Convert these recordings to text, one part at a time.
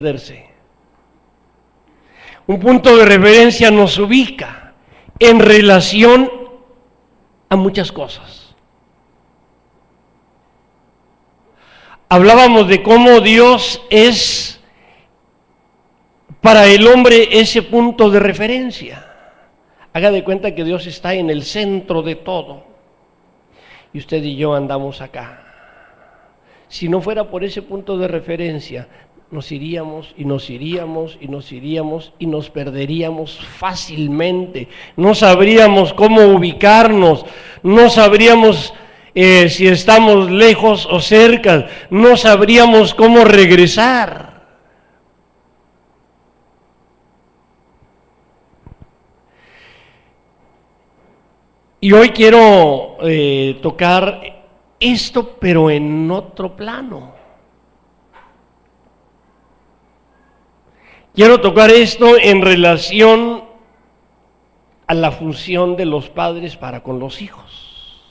perderse. Un punto de referencia nos ubica en relación a muchas cosas. Hablábamos de cómo Dios es para el hombre ese punto de referencia. Haga de cuenta que Dios está en el centro de todo y usted y yo andamos acá. Si no fuera por ese punto de referencia, nos iríamos y nos iríamos y nos iríamos y nos perderíamos fácilmente. No sabríamos cómo ubicarnos, no sabríamos si estamos lejos o cerca, no sabríamos cómo regresar. Y hoy quiero tocar esto, pero en otro plano. Quiero tocar esto en relación a la función de los padres para con los hijos.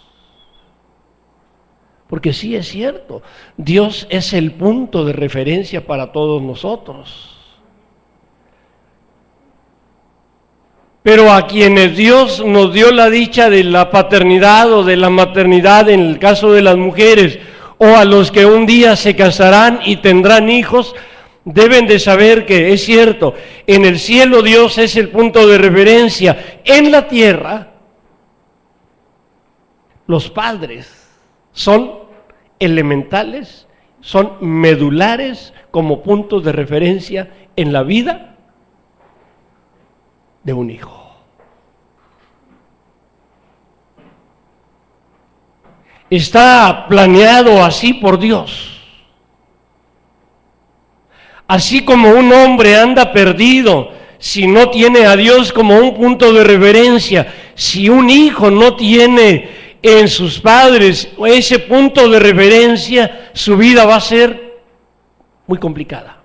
Porque sí es cierto, Dios es el punto de referencia para todos nosotros. Pero a quienes Dios nos dio la dicha de la paternidad o de la maternidad en el caso de las mujeres, o a los que un día se casarán y tendrán hijos, deben de saber que es cierto, en el cielo Dios es el punto de referencia. En la tierra, los padres son elementales, son medulares como puntos de referencia en la vida de un hijo. Está planeado así por Dios. Así como un hombre anda perdido si no tiene a Dios como un punto de referencia, si un hijo no tiene en sus padres ese punto de referencia, su vida va a ser muy complicada,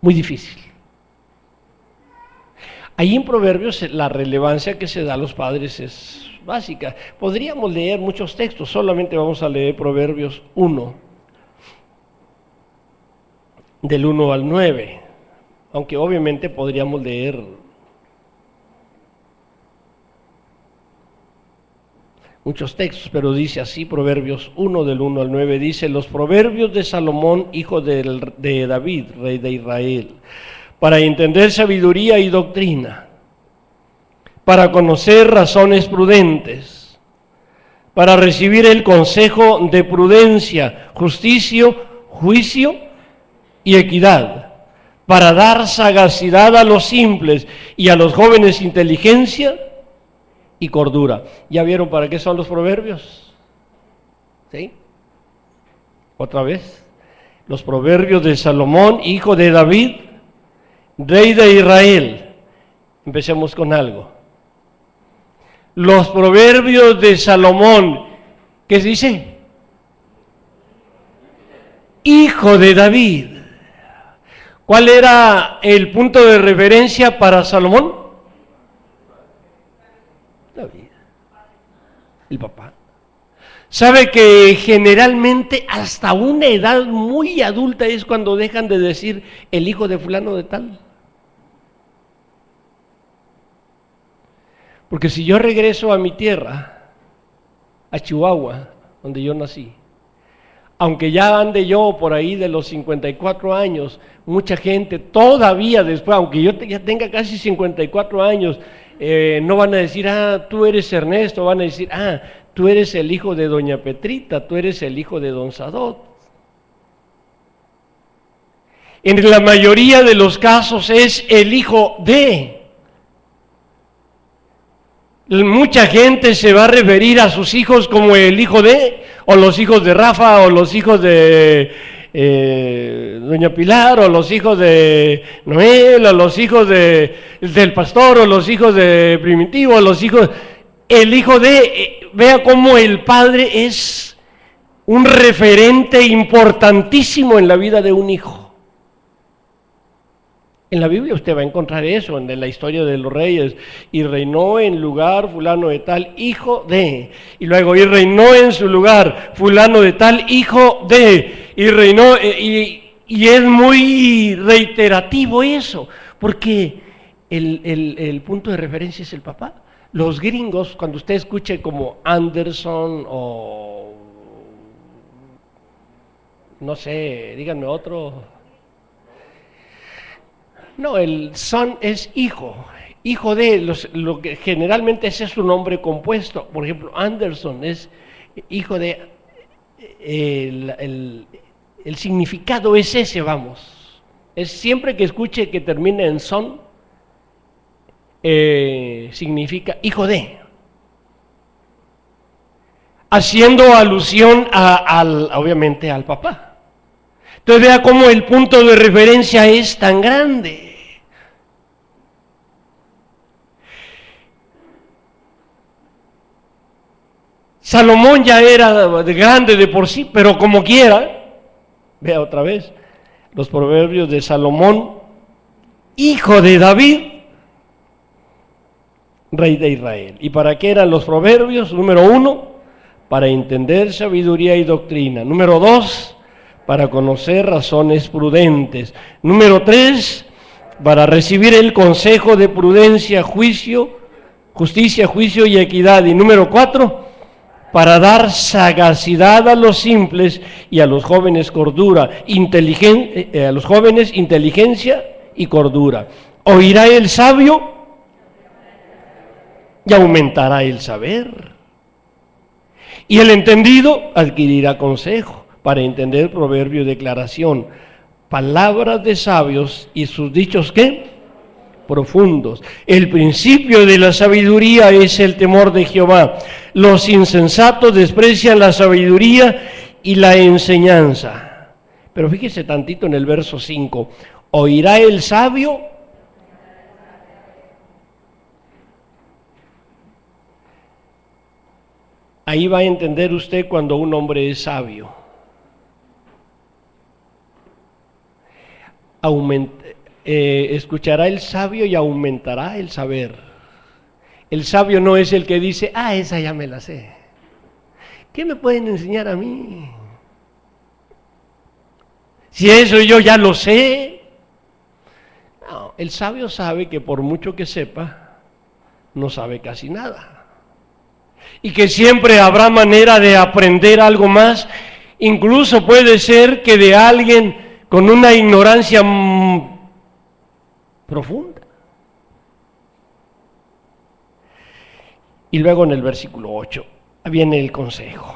muy difícil. Ahí en Proverbios la relevancia que se da a los padres es básica. Podríamos leer muchos textos, solamente vamos a leer Proverbios 1. Del 1 al 9, aunque obviamente podríamos leer muchos textos, pero dice así Proverbios 1 del 1 al 9, dice: los proverbios de Salomón, hijo de David, rey de Israel, para entender sabiduría y doctrina, para conocer razones prudentes, para recibir el consejo de prudencia, juicio y equidad, para dar sagacidad a los simples y a los jóvenes inteligencia y cordura. ¿Ya vieron para qué son los proverbios? ¿Sí? Otra vez. Los proverbios de Salomón, hijo de David, rey de Israel. Empecemos con algo. Los proverbios de Salomón, ¿qué se dice? Hijo de David. ¿Cuál era el punto de referencia para Salomón? David, el papá. ¿Sabe que generalmente hasta una edad muy adulta es cuando dejan de decir el hijo de fulano de tal? Porque si yo regreso a mi tierra, a Chihuahua, donde yo nací, aunque ya ande yo por ahí de los 54 años, mucha gente todavía después, aunque yo ya tenga casi 54 años, no van a decir, tú eres Ernesto, van a decir, tú eres el hijo de doña Petrita, tú eres el hijo de don Sadot. En la mayoría de los casos es el hijo de. Mucha gente se va a referir a sus hijos como el hijo de, o los hijos de Rafa, o los hijos de doña Pilar, o los hijos de Noel, o los hijos del pastor, o los hijos de Primitivo, o los hijos, el hijo de. Vea cómo el padre es un referente importantísimo en la vida de un hijo. En la Biblia usted va a encontrar eso, en la historia de los reyes, y reinó en lugar fulano de tal, hijo de, y luego y reinó en su lugar fulano de tal, hijo de, y reinó, y Y es muy reiterativo eso, porque el punto de referencia es el papá. Los gringos, cuando usted escuche como Anderson o, no sé, díganme otro. No, el son es hijo, hijo de, lo que generalmente ese es su nombre compuesto. Por ejemplo, Anderson es hijo de, el significado es ese, vamos. Es siempre que escuche que termine en son, significa hijo de, haciendo alusión obviamente al papá. Entonces vea cómo el punto de referencia es tan grande. Salomón ya era grande de por sí, pero como quiera, vea otra vez, los proverbios de Salomón, hijo de David, rey de Israel. ¿Y para qué eran los proverbios? Número 1, para entender sabiduría y doctrina. Número 2, para conocer razones prudentes. Número 3, para recibir el consejo de prudencia, justicia, juicio y equidad. Y número 4, para dar sagacidad a los simples y a los jóvenes cordura, a los jóvenes inteligencia y cordura. Oirá el sabio y aumentará el saber. Y el entendido adquirirá consejo. Para entender proverbio y declaración, palabras de sabios y sus dichos, ¿qué? Profundos. El principio de la sabiduría es el temor de Jehová. Los insensatos desprecian la sabiduría y la enseñanza. Pero fíjese tantito en el verso 5. Oirá el sabio. Ahí va a entender usted cuando un hombre es sabio. Escuchará el sabio y aumentará el saber. El sabio no es el que dice, esa ya me la sé. ¿Qué me pueden enseñar a mí? Si eso yo ya lo sé. No, el sabio sabe que por mucho que sepa, no sabe casi nada. Y que siempre habrá manera de aprender algo más. Incluso puede ser que de alguien con una ignorancia profunda. Y luego en el versículo 8 viene el consejo.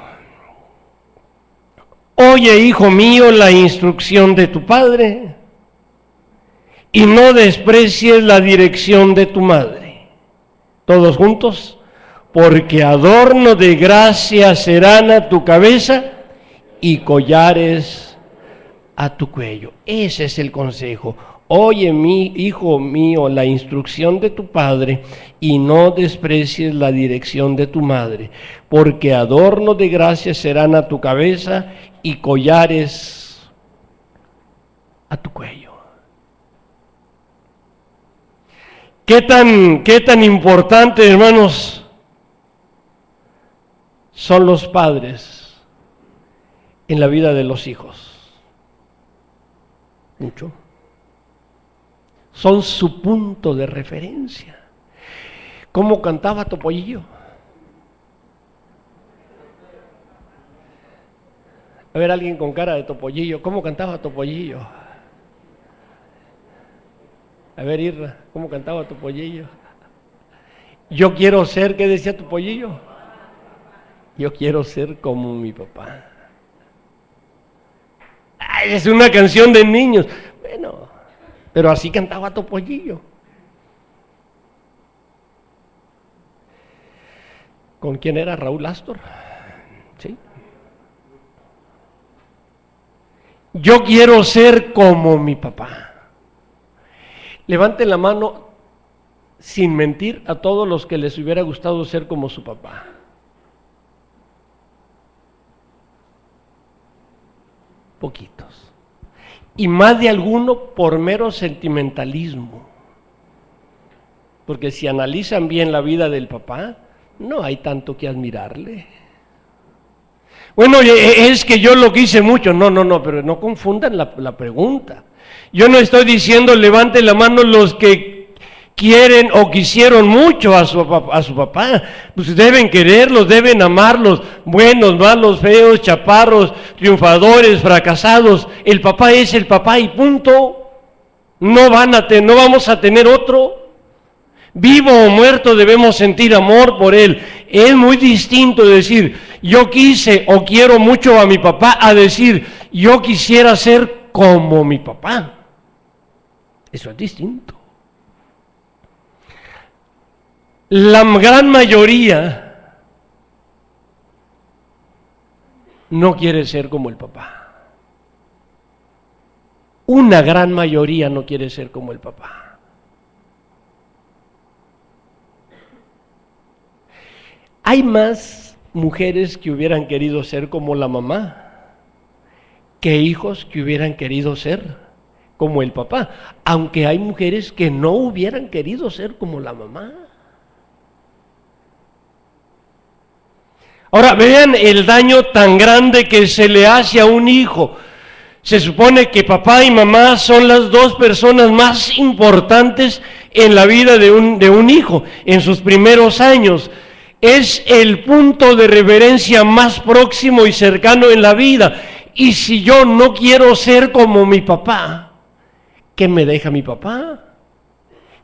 Oye, hijo mío, la instrucción de tu padre y no desprecies la dirección de tu madre. Todos juntos, porque adorno de gracia serán a tu cabeza y collares a tu cuello. Ese es el consejo. Oye, mi hijo mío, la instrucción de tu padre y no desprecies la dirección de tu madre, porque adorno de gracia serán a tu cabeza y collares a tu cuello. ¿Qué tan importante, hermanos, son los padres en la vida de los hijos? Mucho. Son su punto de referencia. ¿Cómo cantaba Topollillo? A ver, alguien con cara de Topollillo. ¿Cómo cantaba Topollillo? A ver, Irra, ¿cómo cantaba Topollillo? Yo quiero ser, ¿qué decía Topollillo? Yo quiero ser como mi papá. Ay, es una canción de niños. Bueno, pero así cantaba Topollillo. ¿Con quién era? Raúl Astor. ¿Sí? Yo quiero ser como mi papá. Levanten la mano sin mentir a todos los que les hubiera gustado ser como su papá. Poquitos. Y más de alguno por mero sentimentalismo. Porque si analizan bien la vida del papá, no hay tanto que admirarle. Bueno, es que yo lo quise mucho. No, pero no confundan la pregunta. Yo no estoy diciendo levanten la mano los que quieren o quisieron mucho a su papá. Pues deben quererlos, deben amarlos, buenos, malos, feos, chaparros, triunfadores, fracasados. El papá es el papá y punto. No vamos a tener otro. Vivo o muerto debemos sentir amor por él. Es muy distinto decir yo quise o quiero mucho a mi papá a decir yo quisiera ser como mi papá. Eso es distinto. La gran mayoría no quiere ser como el papá. Una gran mayoría no quiere ser como el papá. Hay más mujeres que hubieran querido ser como la mamá que hijos que hubieran querido ser como el papá, aunque hay mujeres que no hubieran querido ser como la mamá. Ahora vean el daño tan grande que se le hace a un hijo. Se supone que papá y mamá son las dos personas más importantes en la vida de un hijo, en sus primeros años. Es el punto de reverencia más próximo y cercano en la vida. Y si yo no quiero ser como mi papá, ¿qué me deja mi papá?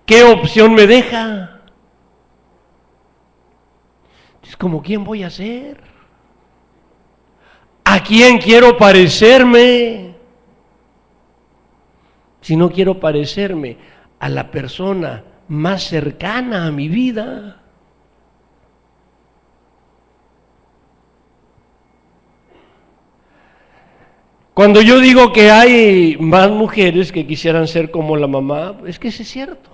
¿Qué opción me deja? Es como, ¿quién voy a ser? ¿A quién quiero parecerme? Si no quiero parecerme a la persona más cercana a mi vida. Cuando yo digo que hay más mujeres que quisieran ser como la mamá, es que eso es cierto.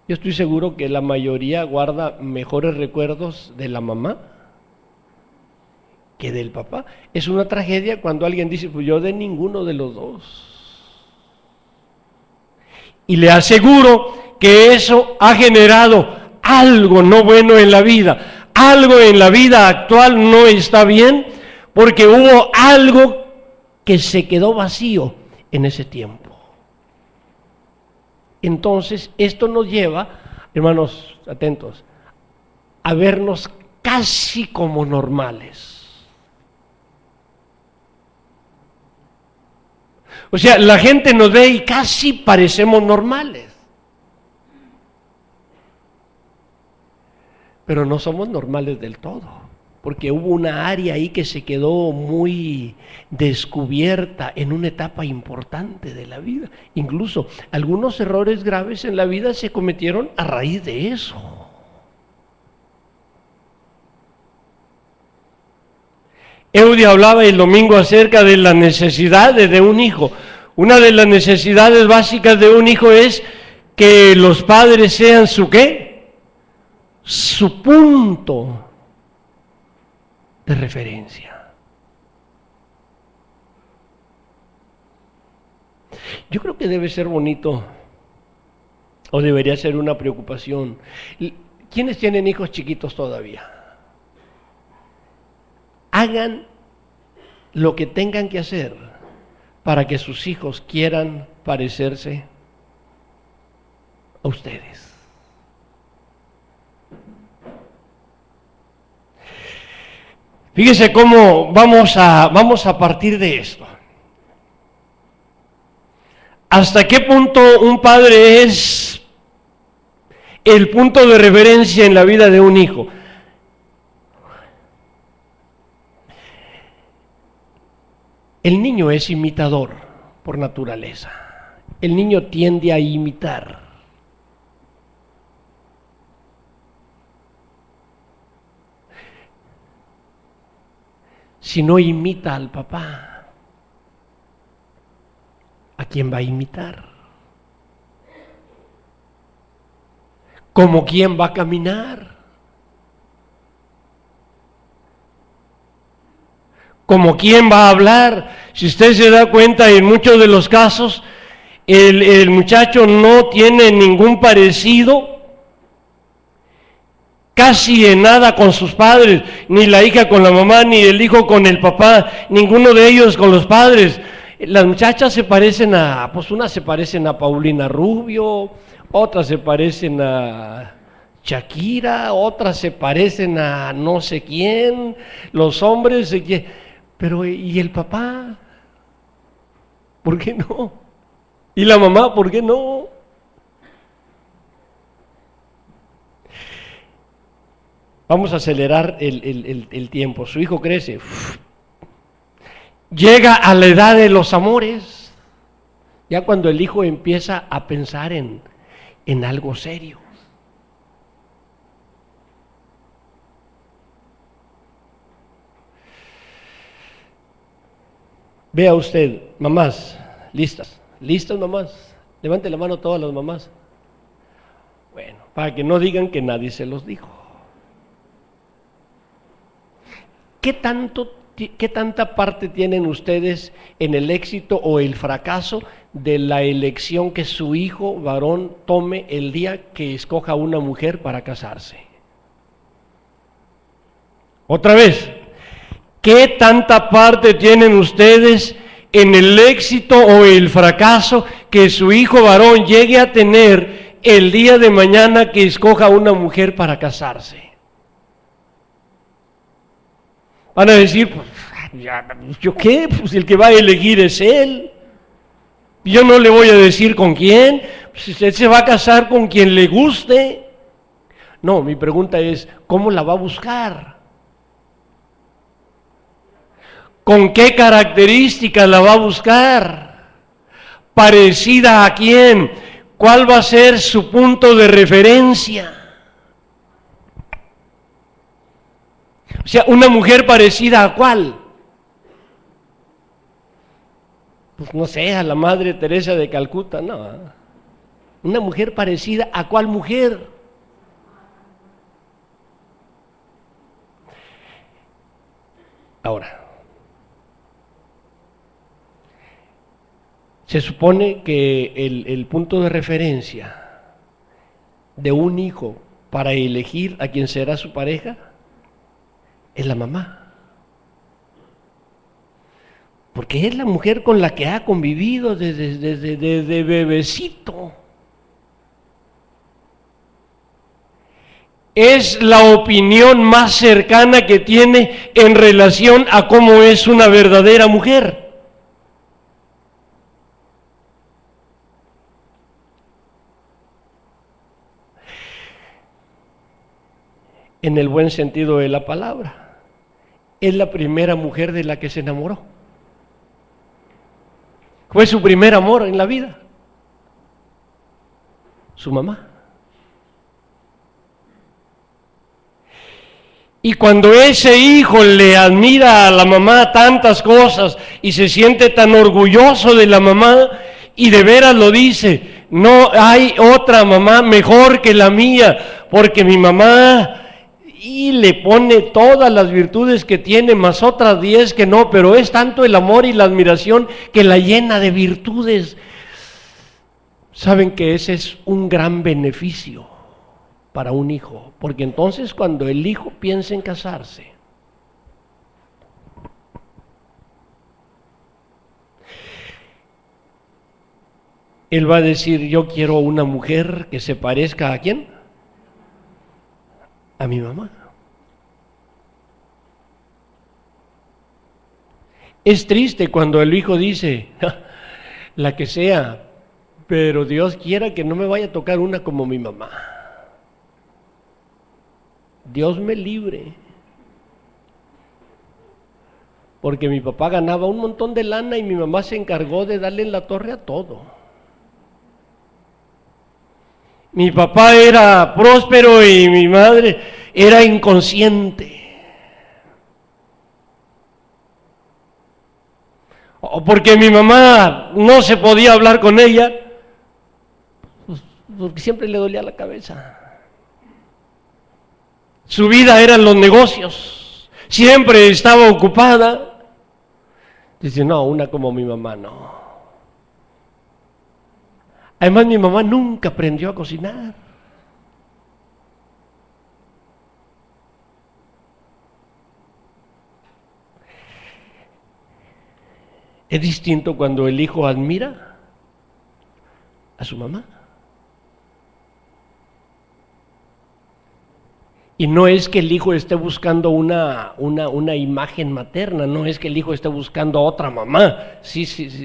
Yo estoy seguro que la mayoría guarda mejores recuerdos de la mamá que del papá. Es una tragedia cuando alguien dice, pues yo de ninguno de los dos. Y le aseguro que eso ha generado algo no bueno en la vida. Algo en la vida actual no está bien, porque hubo algo que se quedó vacío en ese tiempo. Entonces, esto nos lleva, hermanos, atentos, a vernos casi como normales. O sea, la gente nos ve y casi parecemos normales. Pero no somos normales del todo. Porque hubo una área ahí que se quedó muy descubierta en una etapa importante de la vida. Incluso algunos errores graves en la vida se cometieron a raíz de eso. Eudia hablaba el domingo acerca de las necesidades de un hijo. Una de las necesidades básicas de un hijo es que los padres sean su ¿qué? Su punto de referencia. Yo creo que debe ser bonito, o debería ser una preocupación. ¿Quiénes tienen hijos chiquitos todavía? Hagan lo que tengan que hacer para que sus hijos quieran parecerse a ustedes. Fíjese cómo vamos a partir de esto. ¿Hasta qué punto un padre es el punto de referencia en la vida de un hijo? El niño es imitador por naturaleza. El niño tiende a imitar. Si no imita al papá, ¿a quién va a imitar? ¿Cómo quién va a caminar? ¿Cómo quién va a hablar? Si usted se da cuenta, en muchos de los casos, el muchacho no tiene ningún parecido casi en nada con sus padres, ni la hija con la mamá, ni el hijo con el papá, ninguno de ellos con los padres. Las muchachas se parecen pues unas se parecen a Paulina Rubio, otras se parecen a Shakira, otras se parecen a no sé quién, los hombres, pero ¿y el papá? ¿Por qué no? ¿Y la mamá? ¿Por qué no? Vamos a acelerar el tiempo. Su hijo crece. Llega a la edad de los amores. Ya cuando el hijo empieza a pensar en algo serio. Vea usted, mamás, listas mamás. Levante la mano todas las mamás. Bueno, para que no digan que nadie se los dijo. ¿Qué tanta parte tienen ustedes en el éxito o el fracaso de la elección que su hijo varón tome el día que escoja una mujer para casarse? Otra vez, ¿qué tanta parte tienen ustedes en el éxito o el fracaso que su hijo varón llegue a tener el día de mañana que escoja una mujer para casarse? Van a decir, pues, ¿yo qué? Pues el que va a elegir es él. Yo no le voy a decir con quién, pues usted se va a casar con quien le guste. No, mi pregunta es, ¿cómo la va a buscar? ¿Con qué características la va a buscar? ¿Parecida a quién? ¿Cuál va a ser su punto de referencia? O sea, una mujer parecida a cuál. Pues no sé, a la Madre Teresa de Calcuta, no. Una mujer parecida a cuál mujer. Ahora, se supone que el punto de referencia de un hijo para elegir a quien será su pareja es la mamá, porque es la mujer con la que ha convivido desde bebecito. Es la opinión más cercana que tiene en relación a cómo es una verdadera mujer. En el buen sentido de la palabra. Es la primera mujer de la que se enamoró. Fue su primer amor en la vida. Su mamá. Y cuando ese hijo le admira a la mamá tantas cosas y se siente tan orgulloso de la mamá y de veras lo dice, no hay otra mamá mejor que la mía, porque mi mamá... Y le pone todas las virtudes que tiene, más otras 10 que no, pero es tanto el amor y la admiración que la llena de virtudes. Saben que ese es un gran beneficio para un hijo, porque entonces cuando el hijo piensa en casarse, él va a decir, yo quiero una mujer que se parezca ¿a quién? A mi mamá. Es triste cuando el hijo dice, la que sea, pero Dios quiera que no me vaya a tocar una como mi mamá. Dios me libre. Porque mi papá ganaba un montón de lana y mi mamá se encargó de darle en la torre a todo. Mi papá era próspero y mi madre era inconsciente. O porque mi mamá no se podía hablar con ella, pues, porque siempre le dolía la cabeza. Su vida eran los negocios, siempre estaba ocupada. Dice, no, una como mi mamá, no. Además, mi mamá nunca aprendió a cocinar. Es distinto cuando el hijo admira a su mamá. Y no es que el hijo esté buscando una imagen materna, no es que el hijo esté buscando a otra mamá. Sí,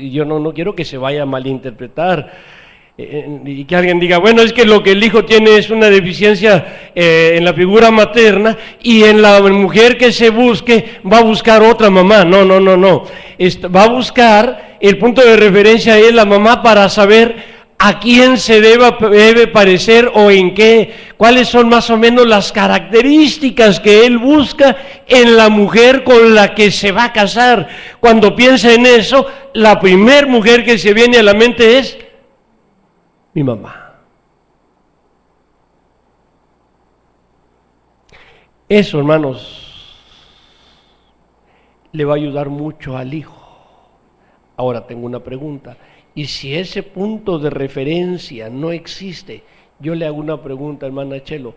yo no quiero que se vaya a malinterpretar. Y que alguien diga, bueno, es que lo que el hijo tiene es una deficiencia en la figura materna, y en la mujer que se busque va a buscar otra mamá. No. Va a buscar, el punto de referencia es la mamá para saber a quién se debe parecer o en qué, cuáles son más o menos las características que él busca en la mujer con la que se va a casar. Cuando piensa en eso, la primer mujer que se viene a la mente es mi mamá. Eso, hermanos, le va a ayudar mucho al hijo. Ahora tengo una pregunta. Y si ese punto de referencia no existe, yo le hago una pregunta, hermana Chelo.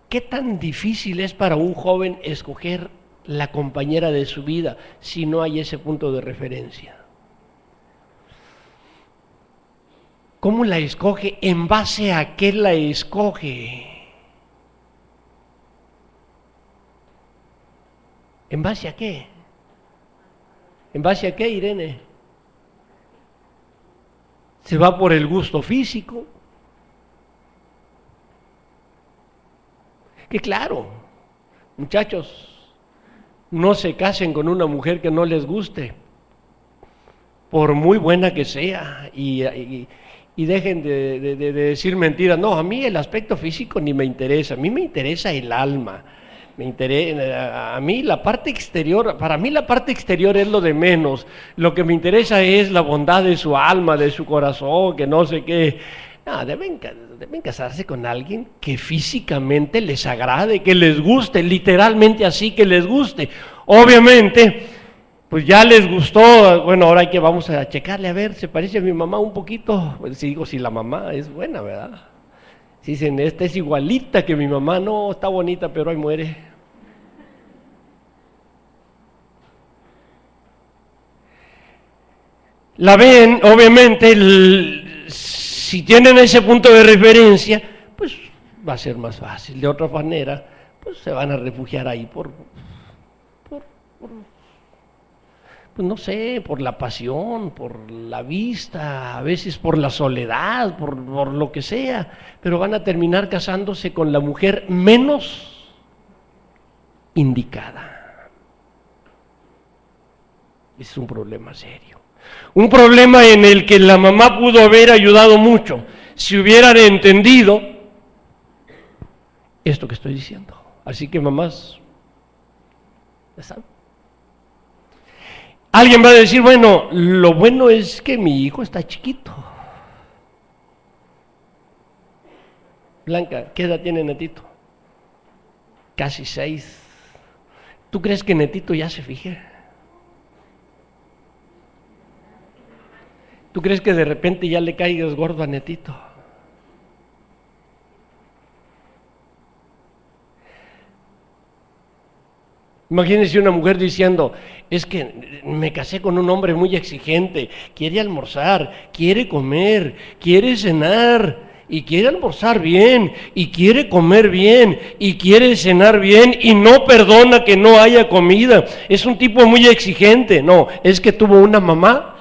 ¿Qué tan difícil es para un joven escoger la compañera de su vida si no hay ese punto de referencia? ¿Cómo la escoge? ¿En base a qué la escoge? ¿En base a qué? ¿En base a qué, Irene? ¿Se va por el gusto físico? Que claro, muchachos, no se casen con una mujer que no les guste, por muy buena que sea, y dejen de decir mentiras. No, a mí el aspecto físico ni me interesa, a mí me interesa el alma. A mí la parte exterior, para mí la parte exterior es lo de menos. Lo que me interesa es la bondad de su alma, de su corazón, que no sé qué. No, deben casarse con alguien que físicamente les agrade, que les guste, literalmente así, que les guste. Obviamente, pues ya les gustó, bueno, ahora vamos a checarle, a ver, ¿se parece a mi mamá un poquito? Pues si digo, si la mamá es buena, ¿verdad? Si dicen, esta es igualita que mi mamá, no, está bonita, pero ahí muere. La ven, obviamente, si tienen ese punto de referencia, pues va a ser más fácil. De otra manera, pues se van a refugiar ahí por pues no sé, por la pasión, por la vista, a veces por la soledad, por lo que sea, pero van a terminar casándose con la mujer menos indicada. Es un problema serio. Un problema en el que la mamá pudo haber ayudado mucho si hubieran entendido esto que estoy diciendo. Así que mamás, ya saben. Alguien va a decir, bueno, lo bueno es que mi hijo está chiquito. Blanca, ¿qué edad tiene Netito? Casi 6. ¿Tú crees que Netito ya se fije? ¿Tú crees que de repente ya le caigas gordo a Netito? Imagínense una mujer diciendo, es que me casé con un hombre muy exigente, quiere almorzar, quiere comer, quiere cenar, y quiere almorzar bien, y quiere comer bien, y quiere cenar bien, y no perdona que no haya comida. Es un tipo muy exigente. No, es que tuvo una mamá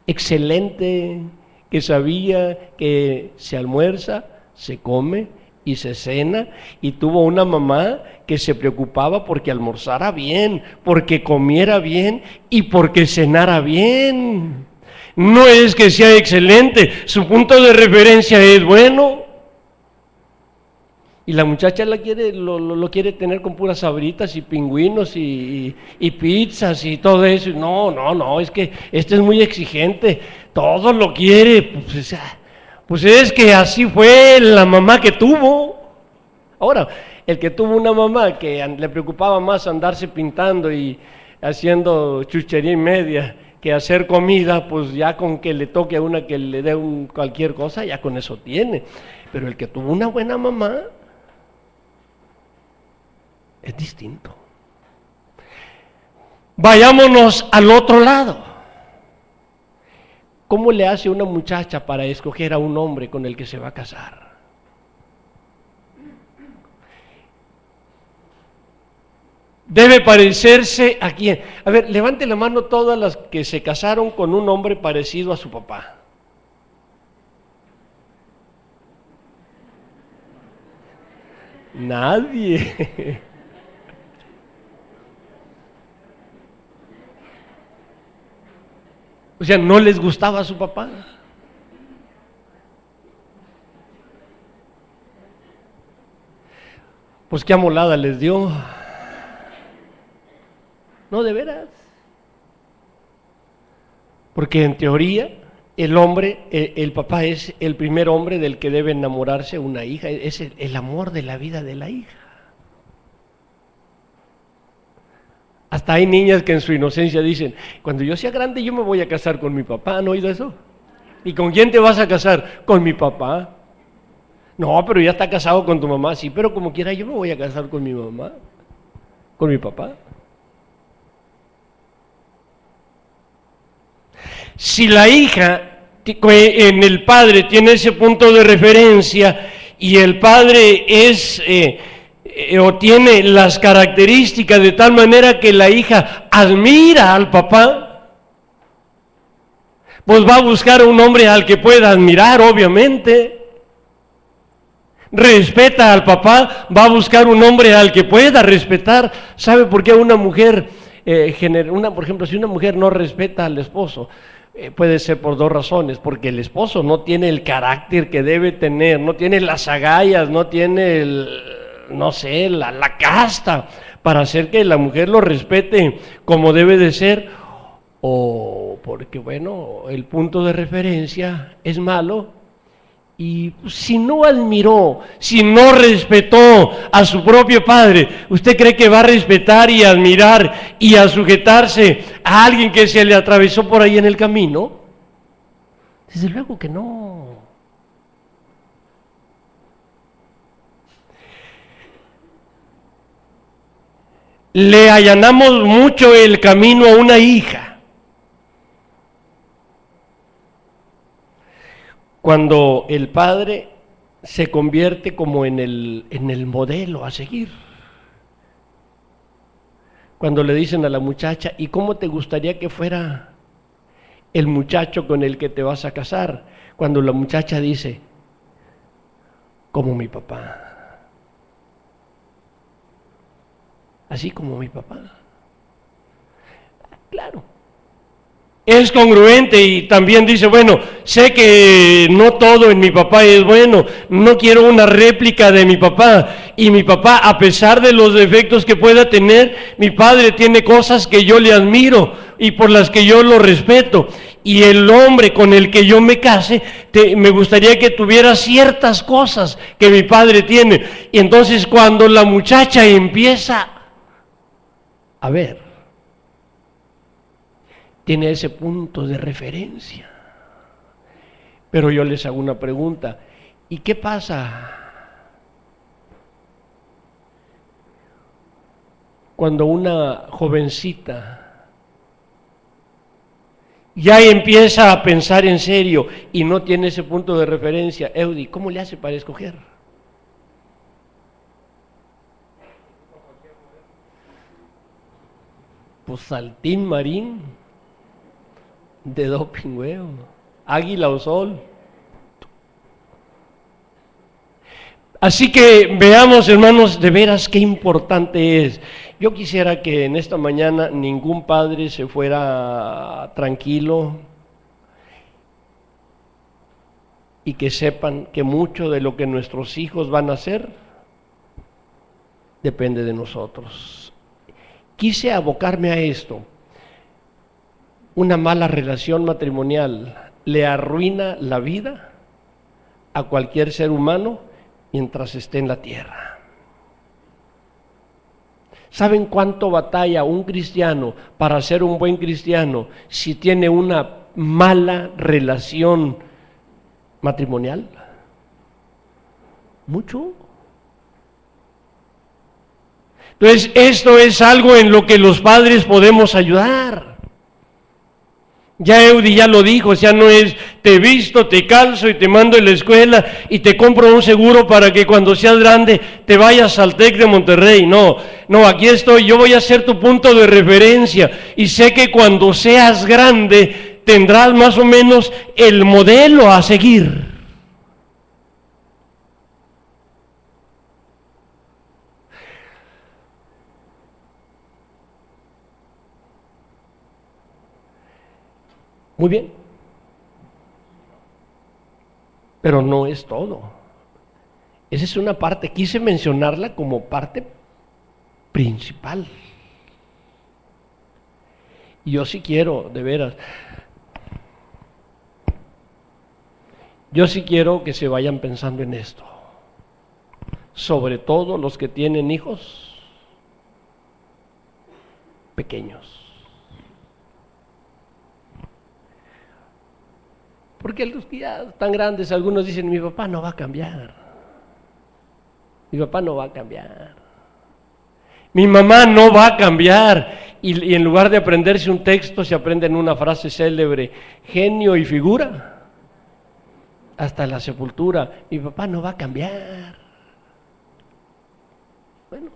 excelente, que sabía que se almuerza, se come y se cena, y tuvo una mamá que se preocupaba porque almorzara bien, porque comiera bien y porque cenara bien. No es que sea excelente, su punto de referencia es bueno. Y la muchacha lo quiere tener con puras sabritas y pingüinos y pizzas y todo eso. No, es que este es muy exigente, todo lo quiere. Pues es que así fue la mamá que tuvo. Ahora, el que tuvo una mamá que le preocupaba más andarse pintando y haciendo chuchería y media que hacer comida, pues ya con que le toque a una que le dé cualquier cosa, ya con eso tiene. Pero el que tuvo una buena mamá es distinto. Vayámonos al otro lado. ¿Cómo le hace una muchacha para escoger a un hombre con el que se va a casar? Debe parecerse a quién. A ver, levante la mano todas las que se casaron con un hombre parecido a su papá. Nadie. O sea, ¿no les gustaba a su papá? Pues qué amolada les dio. No, de veras. Porque en teoría el hombre, el papá es el primer hombre del que debe enamorarse una hija, es el amor de la vida de la hija. Hasta hay niñas que en su inocencia dicen, cuando yo sea grande yo me voy a casar con mi papá. ¿Han oído eso? ¿Y con quién te vas a casar? Con mi papá. No, pero ya está casado con tu mamá. Sí, pero como quiera yo me voy a casar con mi mamá, con mi papá. Si la hija en el padre tiene ese punto de referencia y el padre es o tiene las características de tal manera que la hija admira al papá, pues va a buscar un hombre al que pueda admirar, obviamente. Respeta al papá, va a buscar un hombre al que pueda respetar. ¿Sabe por qué una mujer, por ejemplo, si una mujer no respeta al esposo? Puede ser por dos razones, porque el esposo no tiene el carácter que debe tener, no tiene las agallas, no tiene la casta para hacer que la mujer lo respete como debe de ser, o porque bueno, el punto de referencia es malo. Y si no admiró, si no respetó a su propio padre, ¿usted cree que va a respetar y admirar y a sujetarse a alguien que se le atravesó por ahí en el camino? Desde luego que no. Le allanamos mucho el camino a una hija cuando el padre se convierte como en el modelo a seguir. Cuando le dicen a la muchacha, ¿y cómo te gustaría que fuera el muchacho con el que te vas a casar? Cuando la muchacha dice, como mi papá. Así como mi papá. Claro. Es congruente y también dice, bueno, sé que no todo en mi papá es bueno, no quiero una réplica de mi papá, y mi papá, a pesar de los defectos que pueda tener, mi padre tiene cosas que yo le admiro y por las que yo lo respeto, y el hombre con el que yo me case, me gustaría que tuviera ciertas cosas que mi padre tiene. Y entonces cuando la muchacha empieza a ver, tiene ese punto de referencia. Pero yo les hago una pregunta, ¿y qué pasa cuando una jovencita ya empieza a pensar en serio y no tiene ese punto de referencia? Eudi, ¿cómo le hace para escoger? Pues Saltín Marín, de doping, huevo, Águila o Sol. Así que veamos, hermanos, de veras qué importante es. Yo quisiera que en esta mañana ningún padre se fuera tranquilo y que sepan que mucho de lo que nuestros hijos van a hacer depende de nosotros. Quise abocarme a esto. Una mala relación matrimonial le arruina la vida a cualquier ser humano mientras esté en la tierra. ¿Saben cuánto batalla un cristiano para ser un buen cristiano si tiene una mala relación matrimonial? Mucho. Entonces, esto es algo en lo que los padres podemos ayudar. Ya Eudi ya lo dijo, ya no es te visto, te calzo y te mando a la escuela y te compro un seguro para que cuando seas grande te vayas al TEC de Monterrey. No, aquí estoy, yo voy a ser tu punto de referencia y sé que cuando seas grande tendrás más o menos el modelo a seguir. Muy bien, pero no es todo. Esa es una parte, quise mencionarla como parte principal. Y yo sí quiero, de veras, yo sí quiero que se vayan pensando en esto. Sobre todo los que tienen hijos pequeños. Porque los que ya están grandes, algunos dicen, mi papá no va a cambiar. Mi papá no va a cambiar. Mi mamá no va a cambiar. Y en lugar de aprenderse un texto, se aprenden una frase célebre, genio y figura, hasta la sepultura. Mi papá no va a cambiar. Bueno,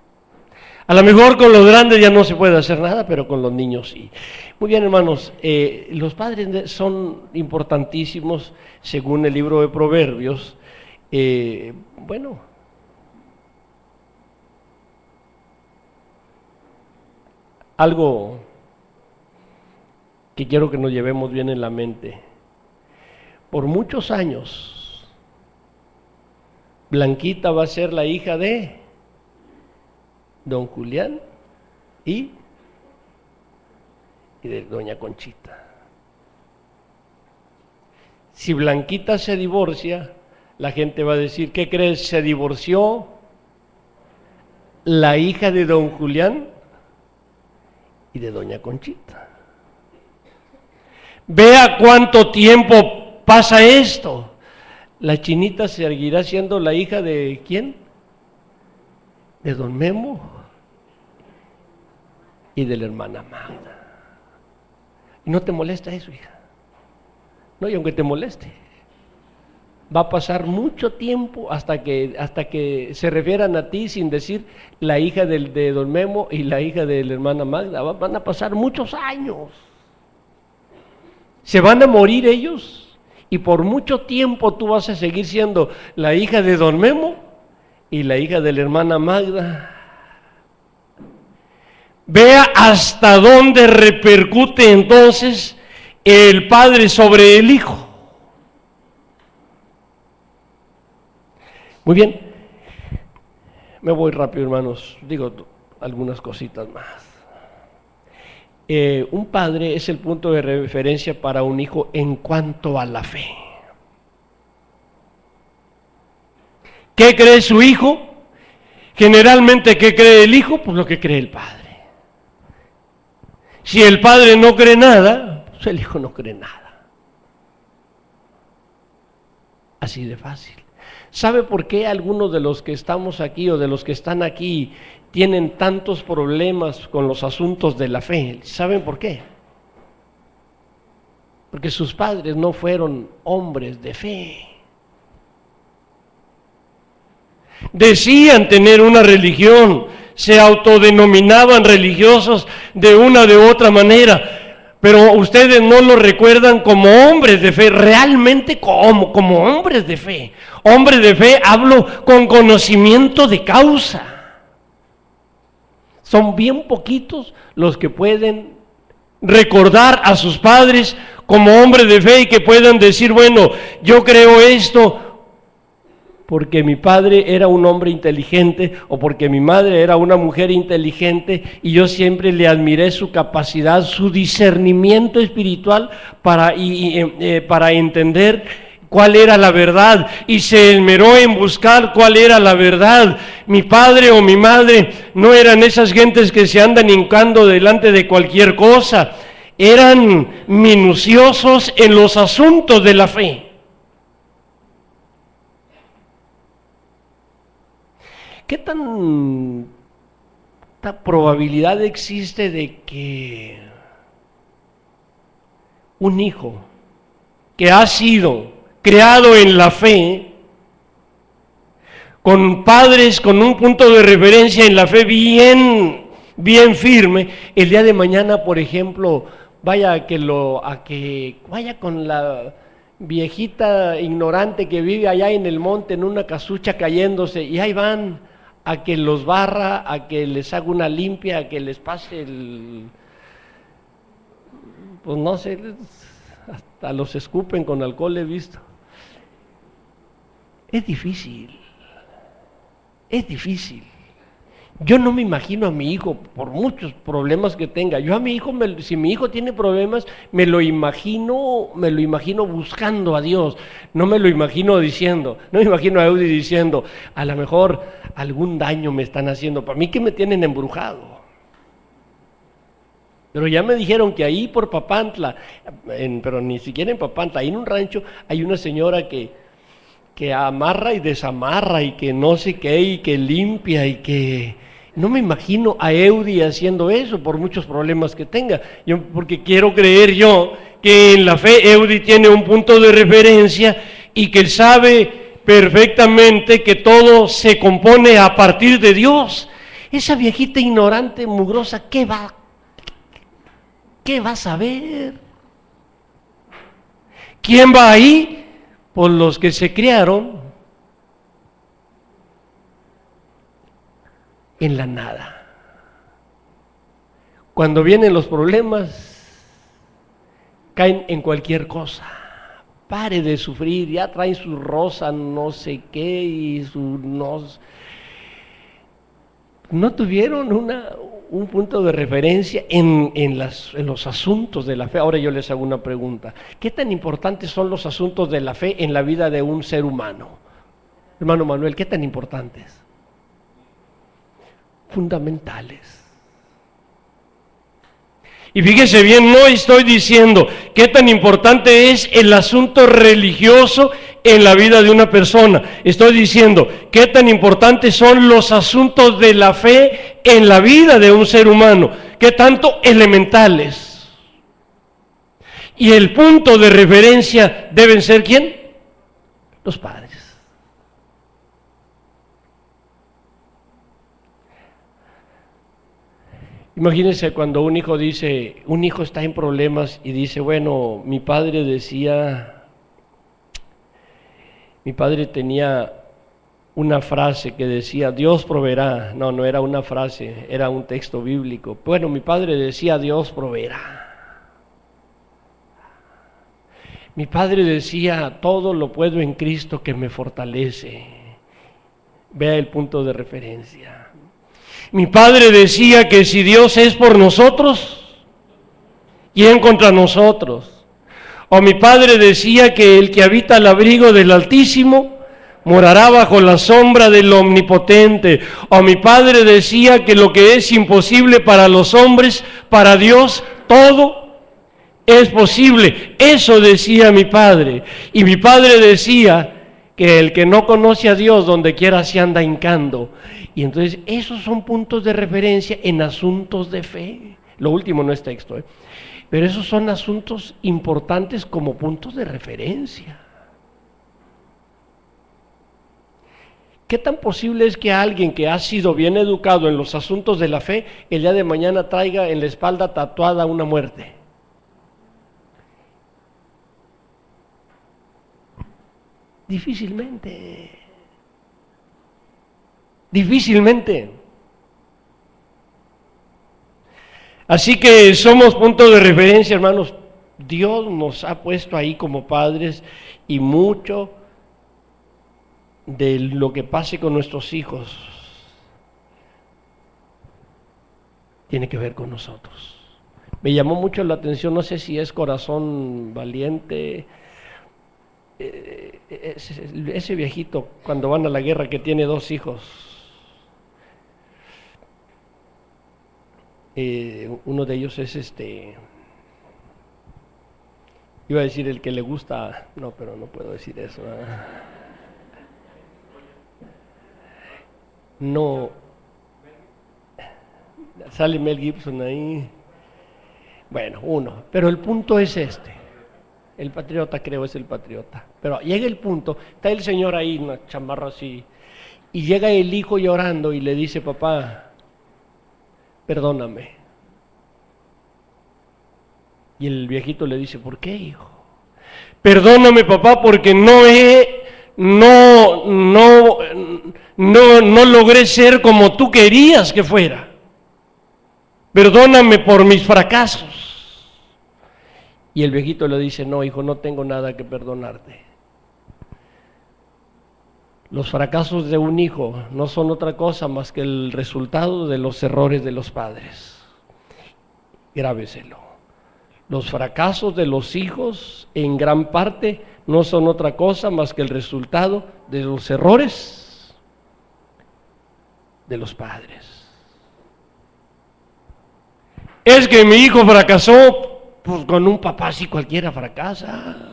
a lo mejor con los grandes ya no se puede hacer nada, pero con los niños sí. Muy bien, hermanos, los padres son importantísimos según el libro de Proverbios. Bueno, algo que quiero que nos llevemos bien en la mente. Por muchos años, Blanquita va a ser la hija de don Julián y de doña Conchita. Si Blanquita se divorcia, la gente va a decir, ¿qué crees? Se divorció la hija de don Julián y de doña Conchita. Vea cuánto tiempo pasa esto. La Chinita seguirá siendo la hija de ¿quién? De don Memo y de la hermana Magda. ¿Y no te molesta eso, hija? No, y aunque te moleste, va a pasar mucho tiempo hasta que se refieran a ti sin decir la hija de don Memo y la hija de la hermana Magda. Van a pasar muchos años. Se van a morir ellos y por mucho tiempo tú vas a seguir siendo la hija de don Memo y la hija de la hermana Magda. Vea hasta dónde repercute entonces el padre sobre el hijo. Muy bien, me voy rápido, hermanos, digo algunas cositas más. Un padre es el punto de referencia para un hijo en cuanto a la fe. ¿Qué cree su hijo? Generalmente, ¿qué cree el hijo? Pues lo que cree el padre. Si el padre no cree nada, pues el hijo no cree nada. Así de fácil. ¿Sabe por qué algunos de los que estamos aquí o de los que están aquí tienen tantos problemas con los asuntos de la fe? ¿Saben por qué? Porque sus padres no fueron hombres de fe. Decían tener una religión, se autodenominaban religiosos de una de otra manera, pero ustedes no lo recuerdan como hombres de fe, realmente como hombres de fe. Hombres de fe, hablo con conocimiento de causa. Son bien poquitos los que pueden recordar a sus padres como hombres de fe y que puedan decir, bueno, yo creo esto porque mi padre era un hombre inteligente o porque mi madre era una mujer inteligente y yo siempre le admiré su capacidad, su discernimiento espiritual para entender cuál era la verdad y se esmeró en buscar cuál era la verdad. Mi padre o mi madre no eran esas gentes que se andan hincando delante de cualquier cosa, eran minuciosos en los asuntos de la fe. ¿Qué tan ¿cuánta probabilidad existe de que un hijo que ha sido creado en la fe, con padres con un punto de referencia en la fe bien firme, el día de mañana, por ejemplo, vaya vaya con la viejita ignorante que vive allá en el monte en una casucha cayéndose, y ahí van a que los barra, a que les haga una limpia, a que les pase pues no sé, hasta los escupen con alcohol, he visto. Es difícil. Es difícil. Yo no me imagino a mi hijo, por muchos problemas que tenga. Yo a mi hijo, si mi hijo tiene problemas, me lo imagino buscando a Dios. No me lo imagino diciendo, no me imagino a Eudi diciendo, a lo mejor algún daño me están haciendo. Para mí que me tienen embrujado. Pero ya me dijeron que ahí por Papantla, pero ni siquiera en Papantla, ahí en un rancho hay una señora que amarra y desamarra y que no sé qué y que limpia y que... No me imagino a Eudi haciendo eso por muchos problemas que tenga. Porque quiero creer yo que en la fe Eudi tiene un punto de referencia y que él sabe perfectamente que todo se compone a partir de Dios. Esa viejita ignorante, mugrosa, ¿qué va a saber? ¿Quién va ahí? Por los que se criaron en la nada. Cuando vienen los problemas, caen en cualquier cosa. Pare de sufrir, ya traen su rosa, no sé qué, y no tuvieron un punto de referencia en los asuntos de la fe. Ahora yo les hago una pregunta. ¿Qué tan importantes son los asuntos de la fe en la vida de un ser humano? Hermano Manuel, ¿qué tan importantes? Fundamentales. Y fíjese bien, no estoy diciendo qué tan importante es el asunto religioso en la vida de una persona. Estoy diciendo qué tan importantes son los asuntos de la fe en la vida de un ser humano, qué tanto elementales. Y el punto de referencia deben ser ¿quién? Los padres. Imagínense cuando un hijo está en problemas y dice, bueno, mi padre tenía una frase que decía, Dios proveerá. No era una frase, era un texto bíblico. Bueno, mi padre decía, Dios proveerá. Mi padre decía, todo lo puedo en Cristo que me fortalece. Vea el punto de referencia. Mi padre decía que si Dios es por nosotros, ¿quién contra nosotros? O mi padre decía que el que habita al abrigo del Altísimo morará bajo la sombra del Omnipotente. O mi padre decía que lo que es imposible para los hombres, para Dios todo es posible. Eso decía mi padre. Y mi padre decía que el que no conoce a Dios donde quiera se anda hincando. Y entonces esos son puntos de referencia en asuntos de fe. Lo último no es texto, pero esos son asuntos importantes como puntos de referencia. ¿Qué tan posible es que alguien que ha sido bien educado en los asuntos de la fe, el día de mañana traiga en la espalda tatuada una muerte? Difícilmente. Así que somos punto de referencia, hermanos. Dios nos ha puesto ahí como padres y mucho de lo que pase con nuestros hijos tiene que ver con nosotros. Me llamó mucho la atención, no sé si es Corazón Valiente, ese viejito cuando van a la guerra que tiene 2 hijos. Uno de ellos es iba a decir el que le gusta, no, pero no puedo decir eso. No, Sale Mel Gibson ahí. Bueno, uno. Pero el punto es este. El patriota, creo, es el patriota. Pero llega el punto, está el señor ahí, una chamarra así, y llega el hijo llorando y le dice: papá, perdóname. Y el viejito le dice: ¿por qué, hijo? Perdóname, papá, porque no logré ser como tú querías que fuera. Perdóname por mis fracasos. Y el viejito le dice: no, hijo, no tengo nada que perdonarte. Los fracasos de un hijo no son otra cosa más que el resultado de los errores de los padres. Grábeselo. Los fracasos de los hijos en gran parte no son otra cosa más que el resultado de los errores de los padres. Es que mi hijo fracasó, pues con un papá así cualquiera fracasa.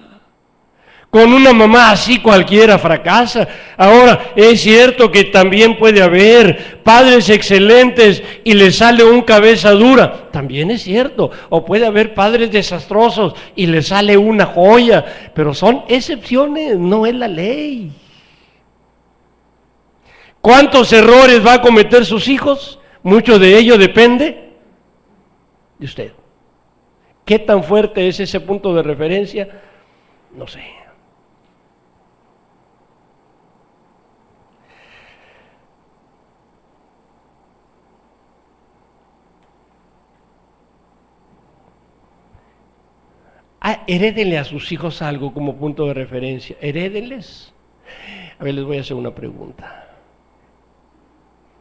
Con una mamá así cualquiera fracasa. Ahora, es cierto que también puede haber padres excelentes y les sale un cabeza dura. También es cierto. O puede haber padres desastrosos y les sale una joya. Pero son excepciones, no es la ley. ¿Cuántos errores va a cometer sus hijos? Mucho de ello depende de usted. ¿Qué tan fuerte es ese punto de referencia? No sé. Herédenle a sus hijos algo como punto de referencia. Herédenles. A ver, les voy a hacer una pregunta.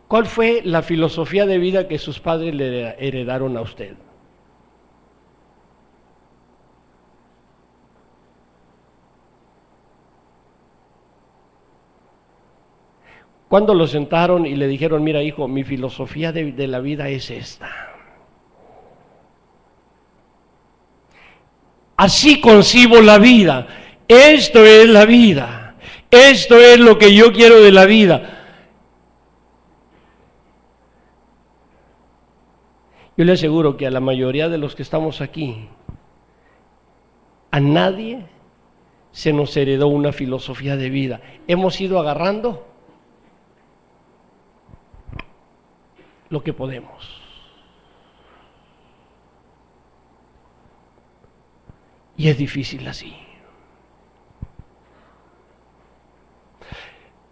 ¿Cuál fue la filosofía de vida que sus padres le heredaron a usted? ¿Cuándo lo sentaron y le dijeron: mira, hijo, mi filosofía de la vida es esta? Así concibo la vida. Esto es la vida. Esto es lo que yo quiero de la vida. Yo le aseguro que a la mayoría de los que estamos aquí, a nadie se nos heredó una filosofía de vida. Hemos ido agarrando lo que podemos. Y es difícil así.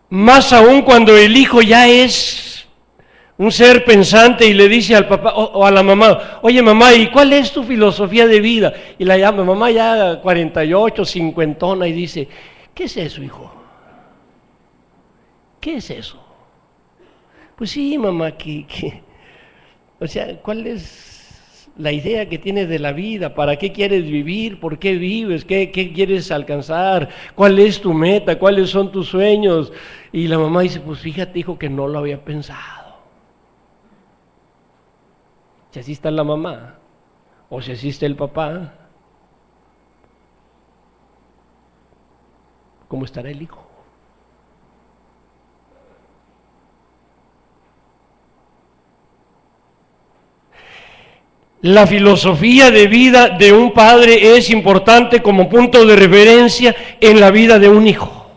Más aún cuando el hijo ya es un ser pensante y le dice al papá o a la mamá: oye mamá, ¿y cuál es tu filosofía de vida? Y la llama mamá ya 48, 50, y dice: ¿qué es eso, hijo? ¿Qué es eso? Pues sí, mamá, o sea, ¿cuál es la idea que tienes de la vida? ¿Para qué quieres vivir? ¿Por qué vives? ¿Qué quieres alcanzar? ¿Cuál es tu meta? ¿Cuáles son tus sueños? Y la mamá dice: pues fíjate, hijo, que no lo había pensado. Si así está la mamá, o si así está el papá, ¿cómo estará el hijo? La filosofía de vida de un padre es importante como punto de referencia en la vida de un hijo.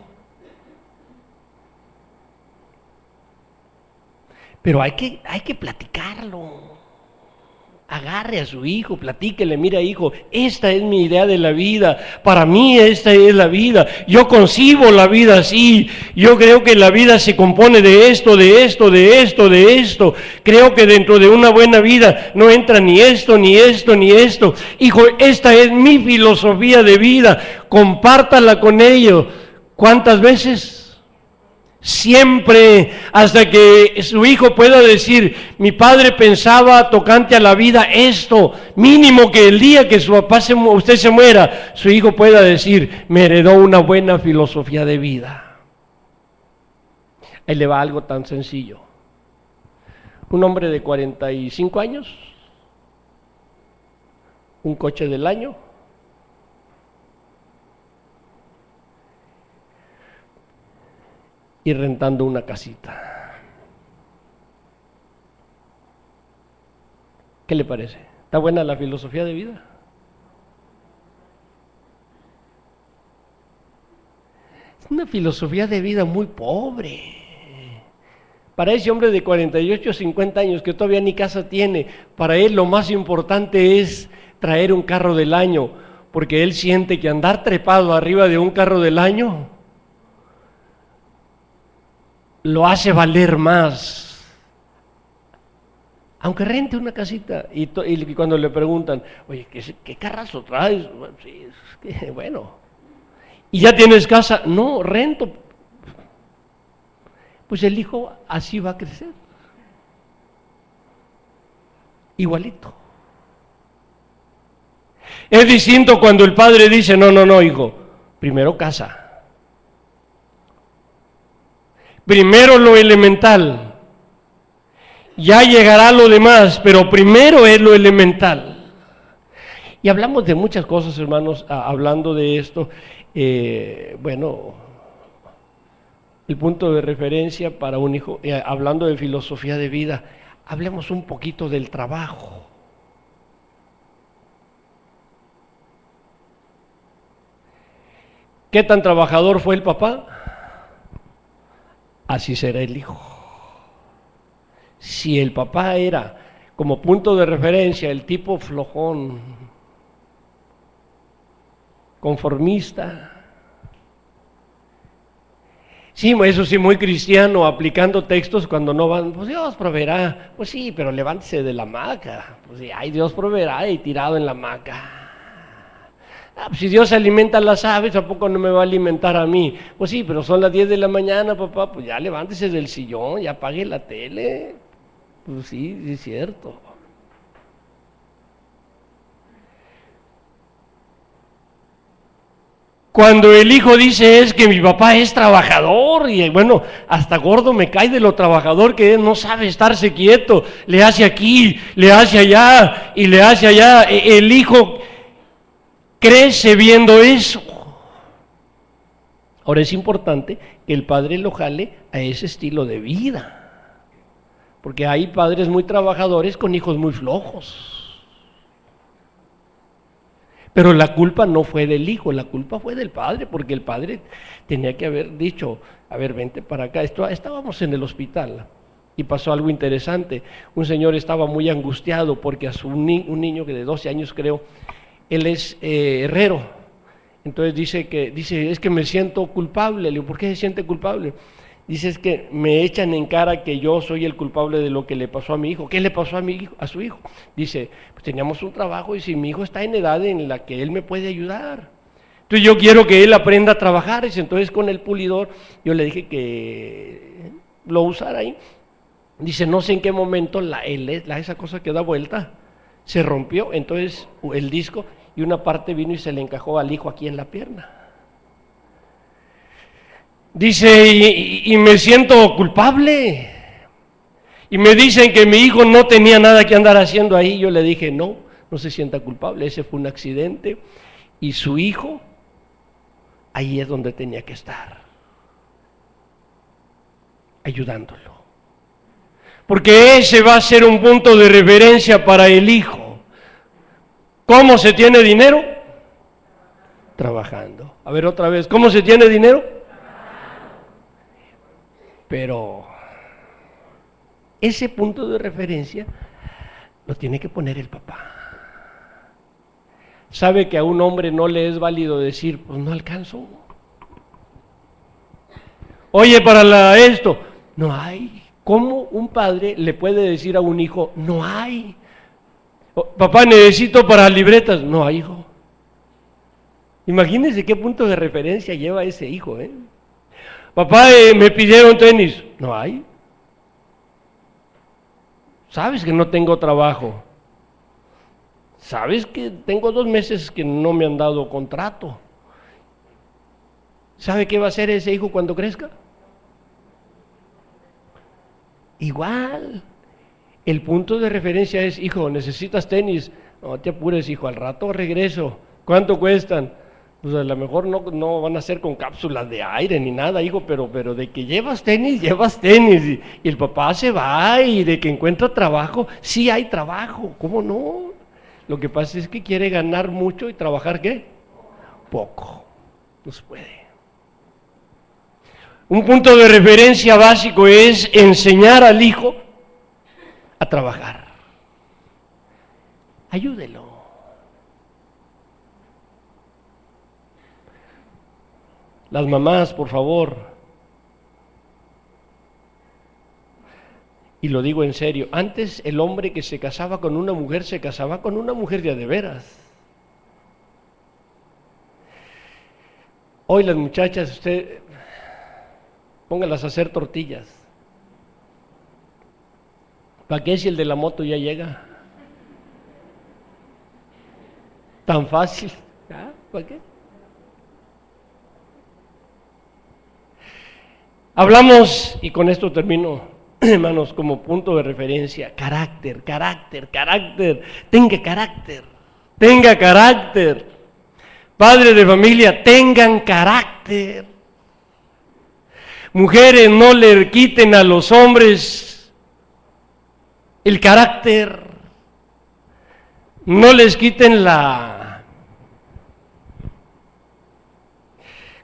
Pero hay que platicarlo. Agarre a su hijo, platíquele: mira, hijo, esta es mi idea de la vida, para mí esta es la vida, yo concibo la vida así, yo creo que la vida se compone de esto, de esto, de esto, de esto, creo que dentro de una buena vida no entra ni esto, ni esto, ni esto. Hijo, esta es mi filosofía de vida, compártala con ellos. ¿Cuántas veces? Siempre, hasta que su hijo pueda decir: mi padre pensaba tocante a la vida esto. Mínimo que el día que usted se muera, su hijo pueda decir: me heredó una buena filosofía de vida. Ahí le va algo tan sencillo. Un hombre de 45 años, un coche del año, y rentando una casita. ¿Qué le parece? ¿Está buena la filosofía de vida? Es una filosofía de vida muy pobre. Para ese hombre de 48, 50 años que todavía ni casa tiene, para él lo más importante es traer un carro del año, porque él siente que andar trepado arriba de un carro del año lo hace valer más. Aunque rente una casita y cuando le preguntan, oye, ¿qué carrazo traes? Sí, es que, bueno, ¿y ya tienes casa? No, rento. Pues el hijo así va a crecer, igualito. Es distinto cuando el padre dice, no, hijo, primero casa, primero lo elemental, ya llegará lo demás, pero primero es lo elemental. Y hablamos de muchas cosas, hermanos, hablando de esto, bueno, el punto de referencia para un hijo, hablando de filosofía de vida, hablemos un poquito del trabajo. ¿Qué tan trabajador fue el papá? Así será el hijo. Si el papá era, como punto de referencia, el tipo flojón, conformista, sí, eso sí, muy cristiano, aplicando textos cuando no van, pues Dios proveerá. Pues sí, pero levántese de la hamaca. Pues sí, ay, Dios proveerá, y tirado en la hamaca. Pues si Dios alimenta a las aves, ¿a poco no me va a alimentar a mí? Pues sí, pero son las 10 de la mañana, papá, pues ya levántese del sillón, ya apague la tele. Pues sí, es cierto. Cuando el hijo dice es que mi papá es trabajador, y bueno, hasta gordo me cae de lo trabajador que es, no sabe estarse quieto, le hace aquí, le hace allá y le hace allá. El hijo crece viendo eso. Ahora es importante que el padre lo jale a ese estilo de vida, porque hay padres muy trabajadores con hijos muy flojos. Pero la culpa no fue del hijo, la culpa fue del padre, porque el padre tenía que haber dicho, a ver, vente para acá. Estábamos en el hospital y pasó algo interesante. Un señor estaba muy angustiado porque a un niño que de 12 años creo, él es herrero. Entonces dice, es que me siento culpable. Le digo, ¿por qué se siente culpable? Dice, es que me echan en cara que yo soy el culpable de lo que le pasó a mi hijo. ¿Qué le pasó a su hijo? Dice, pues teníamos un trabajo y si mi hijo está en edad en la que él me puede ayudar. Entonces yo quiero que él aprenda a trabajar. Dice, entonces con el pulidor yo le dije que lo usara ahí. Dice, no sé en qué momento esa cosa que da vuelta se rompió. Entonces el disco y una parte vino y se le encajó al hijo aquí en la pierna. Dice, y me siento culpable. Y me dicen que mi hijo no tenía nada que andar haciendo ahí. Yo le dije, no se sienta culpable, ese fue un accidente. Y su hijo, ahí es donde tenía que estar, ayudándolo. Porque ese va a ser un punto de referencia para el hijo. ¿Cómo se tiene dinero? Trabajando. A ver otra vez, ¿cómo se tiene dinero? Pero ese punto de referencia lo tiene que poner el papá. Sabe que a un hombre no le es válido decir, pues no alcanzo. Oye, para esto, no hay. ¿Cómo un padre le puede decir a un hijo, no hay? Papá, necesito para libretas. No hay, hijo. Imagínense qué punto de referencia lleva ese hijo, ¿eh? Papá, me pidieron tenis. No hay. Sabes que no tengo trabajo. Sabes que tengo 2 meses que no me han dado contrato. ¿Sabe qué va a hacer ese hijo cuando crezca? Igual. El punto de referencia es, hijo, ¿necesitas tenis? No te apures, hijo, al rato regreso. ¿Cuánto cuestan? Pues a lo mejor no van a ser con cápsulas de aire ni nada, hijo, pero de que llevas tenis, y el papá se va, y de que encuentra trabajo, sí hay trabajo, ¿cómo no? Lo que pasa es que quiere ganar mucho y trabajar, ¿qué? Poco, no se puede. Un punto de referencia básico es enseñar al hijo a trabajar. Ayúdelo. Las mamás, por favor, y lo digo en serio, antes el hombre que se casaba con una mujer de a de veras. Hoy las muchachas, usted póngalas a hacer tortillas. ¿Para qué si el de la moto ya llega? Tan fácil, ¿ah? ¿Para qué? Hablamos, y con esto termino, hermanos, como punto de referencia, carácter, tenga carácter. Padres de familia, tengan carácter. Mujeres, no le quiten a los hombres el carácter, no les quiten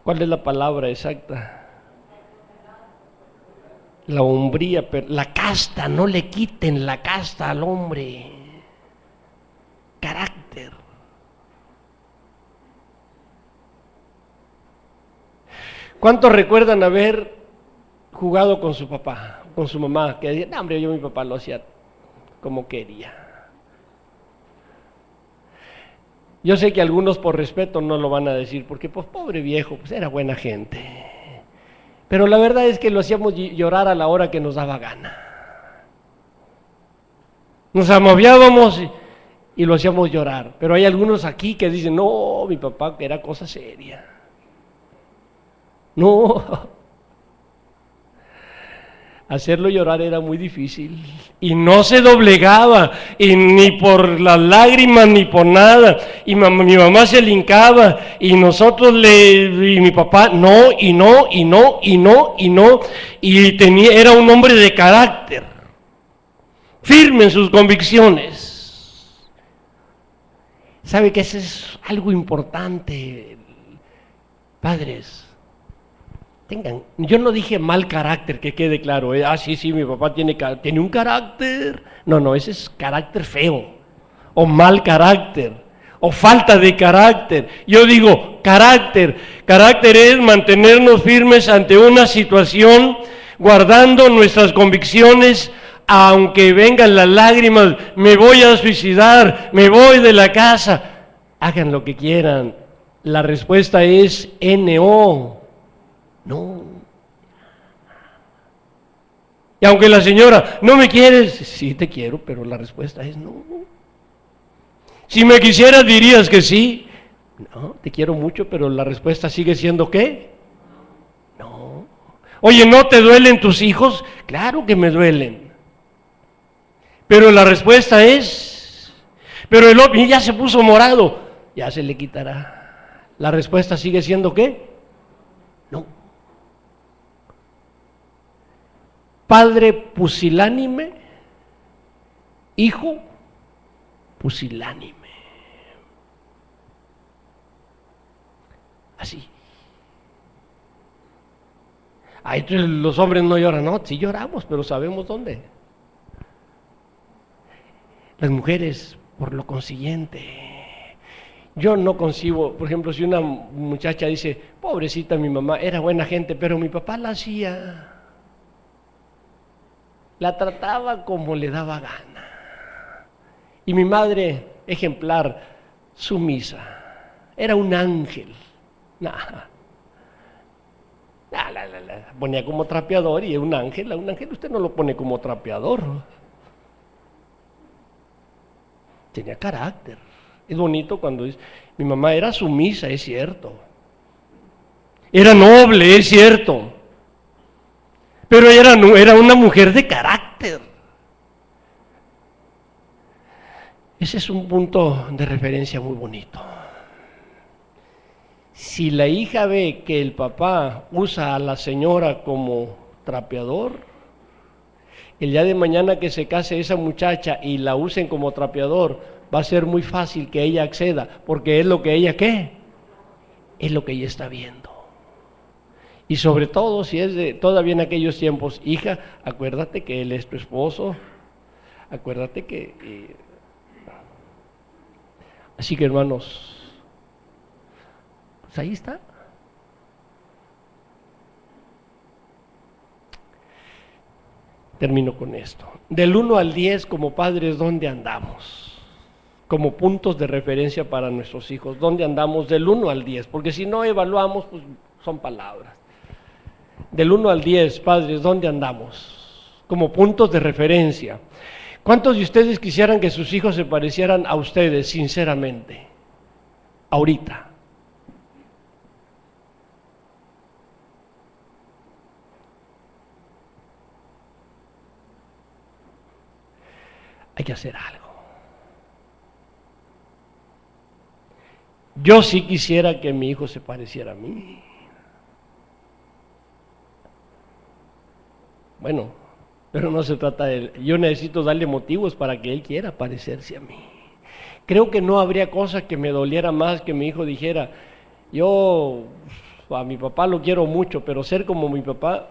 ¿cuál es la palabra exacta? La hombría, la casta, no le quiten la casta al hombre. Carácter. ¿Cuántos recuerdan haber jugado con su papá, con su mamá? Que decían, no, hombre, yo mi papá lo hacía como quería. Yo sé que algunos por respeto no lo van a decir, porque pues pobre viejo, pues era buena gente. Pero la verdad es que lo hacíamos llorar a la hora que nos daba gana. Nos amoviábamos y lo hacíamos llorar. Pero hay algunos aquí que dicen, no, mi papá era cosa seria. No, hacerlo llorar era muy difícil. Y no se doblegaba, y ni por las lágrimas, ni por nada. Y mi mamá se le hincaba, y nosotros y mi papá, no. Y era un hombre de carácter, firme en sus convicciones. ¿Sabe que eso es algo importante, padres? Yo no dije mal carácter, que quede claro, sí, mi papá tiene un carácter. No, ese es carácter feo, o mal carácter, o falta de carácter. Yo digo carácter es mantenernos firmes ante una situación, guardando nuestras convicciones, aunque vengan las lágrimas, me voy a suicidar, me voy de la casa, hagan lo que quieran. La respuesta es no. No. Y aunque la señora, ¿no me quieres? Sí te quiero, pero la respuesta es no. Si me quisieras dirías que sí. No, te quiero mucho, pero la respuesta sigue siendo ¿qué? No. Oye, ¿no te duelen tus hijos? Claro que me duelen. Pero la respuesta es, pero el hombre ya se puso morado, ya se le quitará. La respuesta sigue siendo ¿qué? No. Padre pusilánime, hijo pusilánime. Así. Entonces los hombres no lloran, no, sí lloramos, pero sabemos dónde. Las mujeres, por lo consiguiente, yo no concibo, por ejemplo, si una muchacha dice, pobrecita mi mamá, era buena gente, pero mi papá la hacía. La trataba como le daba gana. Y mi madre, ejemplar, sumisa, era un ángel. La ponía como trapeador, y un ángel usted no lo pone como trapeador. Tenía carácter. Es bonito cuando dice, mi mamá era sumisa, es cierto. Era noble, es cierto. Pero era una mujer de carácter. Ese es un punto de referencia muy bonito. Si la hija ve que el papá usa a la señora como trapeador, el día de mañana que se case esa muchacha y la usen como trapeador, va a ser muy fácil que ella acceda, porque es lo que ella, ¿qué? Es lo que ella está viendo. Y sobre todo, si es de todavía en aquellos tiempos, hija, acuérdate que él es tu esposo, acuérdate que... Así que hermanos, pues ahí está. Termino con esto. Del 1 al 10 como padres, ¿dónde andamos? Como puntos de referencia para nuestros hijos, ¿dónde andamos del 1 al 10? Porque si no evaluamos, pues son palabras. Del 1 al 10, padres, ¿dónde andamos? Como puntos de referencia. ¿Cuántos de ustedes quisieran que sus hijos se parecieran a ustedes, sinceramente? Ahorita. Hay que hacer algo. Yo sí quisiera que mi hijo se pareciera a mí. Bueno, pero no se trata de él. Yo necesito darle motivos para que él quiera parecerse a mí. Creo que no habría cosa que me doliera más que mi hijo dijera, yo a mi papá lo quiero mucho, pero ser como mi papá,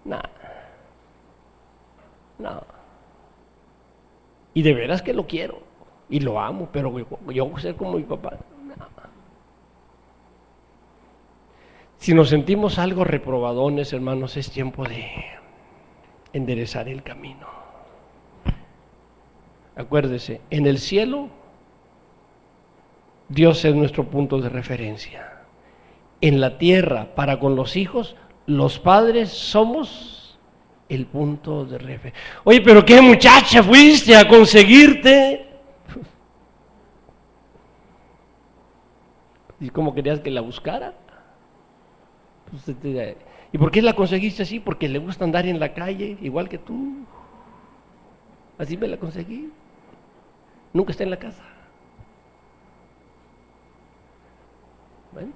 no, no. Y de veras que lo quiero y lo amo, pero yo ser como mi papá, no. Si nos sentimos algo reprobadones, hermanos, es tiempo de enderezar el camino. Acuérdese, en el cielo Dios es nuestro punto de referencia. En la tierra, para con los hijos, los padres somos el punto de referencia. Oye, pero qué muchacha fuiste a conseguirte. ¿Y cómo querías que la buscara? ¿Y por qué la conseguiste así? Porque le gusta andar en la calle, igual que tú. Así me la conseguí. Nunca está en la casa. Bueno,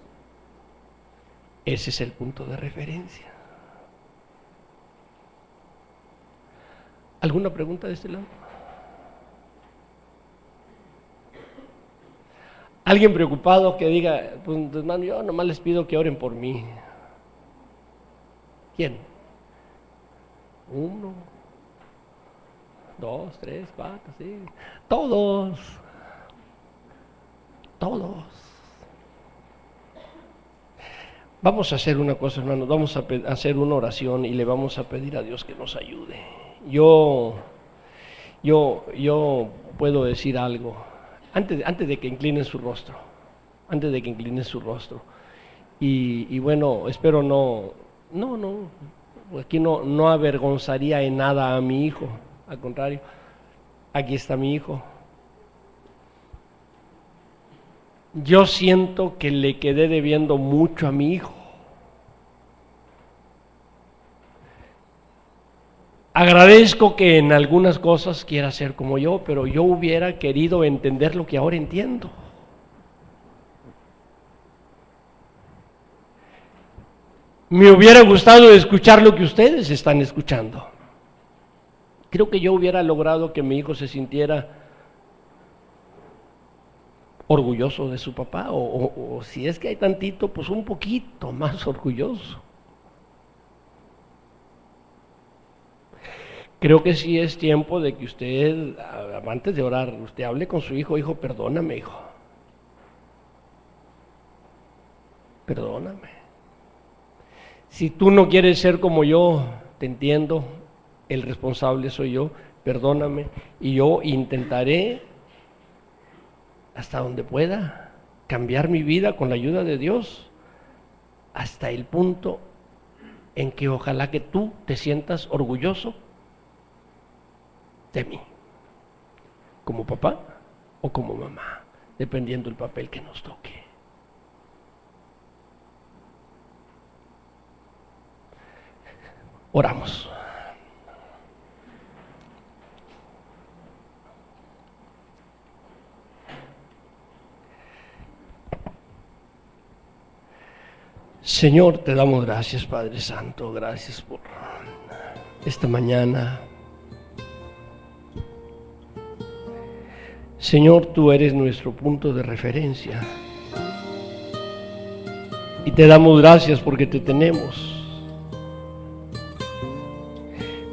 ese es el punto de referencia. ¿Alguna pregunta de este lado? Alguien preocupado que diga, pues hermano, yo nomás les pido que oren por mí. ¿Quién? 1, 2, 3, 4, sí. Todos. Todos. Vamos a hacer una cosa, hermanos, vamos a hacer una oración y le vamos a pedir a Dios que nos ayude. Yo puedo decir algo, antes de que inclinen su rostro, y bueno, espero no, aquí no avergonzaría en nada a mi hijo, al contrario, aquí está mi hijo. Yo siento que le quedé debiendo mucho a mi hijo. Agradezco que en algunas cosas quiera ser como yo, pero yo hubiera querido entender lo que ahora entiendo. Me hubiera gustado escuchar lo que ustedes están escuchando. Creo que yo hubiera logrado que mi hijo se sintiera orgulloso de su papá, o si es que hay tantito, pues un poquito más orgulloso. Creo que sí es tiempo de que usted, antes de orar, usted hable con su hijo, hijo, perdóname, hijo. Perdóname. Si tú no quieres ser como yo, te entiendo, el responsable soy yo, perdóname, y yo intentaré hasta donde pueda cambiar mi vida con la ayuda de Dios, hasta el punto en que ojalá que tú te sientas orgulloso de mí, como papá o como mamá, dependiendo del papel que nos toque. Oramos. Señor, te damos gracias, Padre Santo, gracias por esta mañana. Señor, tú eres nuestro punto de referencia y te damos gracias porque te tenemos.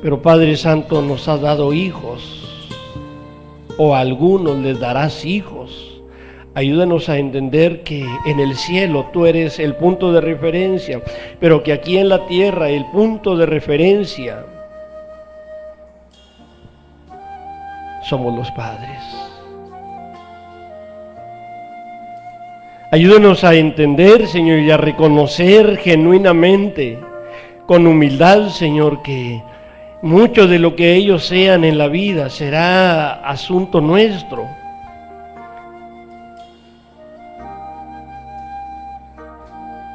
Pero Padre Santo, nos has dado hijos, o a algunos les darás hijos. Ayúdanos a entender que en el cielo tú eres el punto de referencia, pero que aquí en la tierra el punto de referencia somos los padres. Ayúdanos a entender, Señor, y a reconocer genuinamente, con humildad, Señor, que mucho de lo que ellos sean en la vida será asunto nuestro.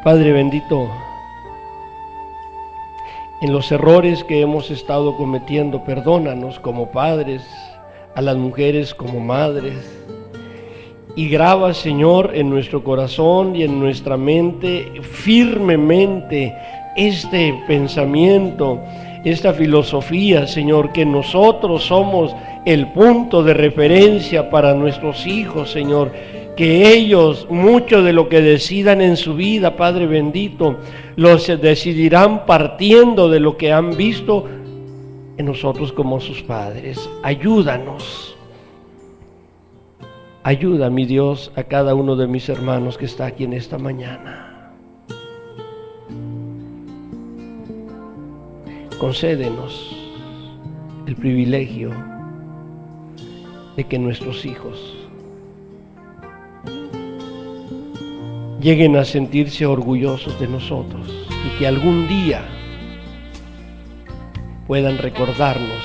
Padre bendito, en los errores que hemos estado cometiendo, perdónanos como padres, a las mujeres como madres, y graba, Señor, en nuestro corazón y en nuestra mente firmemente este pensamiento, esta filosofía, Señor, que nosotros somos el punto de referencia para nuestros hijos, Señor, que ellos, mucho de lo que decidan en su vida, Padre bendito, los decidirán partiendo de lo que han visto en nosotros como sus padres. Ayúdanos. Ayuda, mi Dios, a cada uno de mis hermanos que está aquí en esta mañana. Concédenos el privilegio de que nuestros hijos lleguen a sentirse orgullosos de nosotros y que algún día puedan recordarnos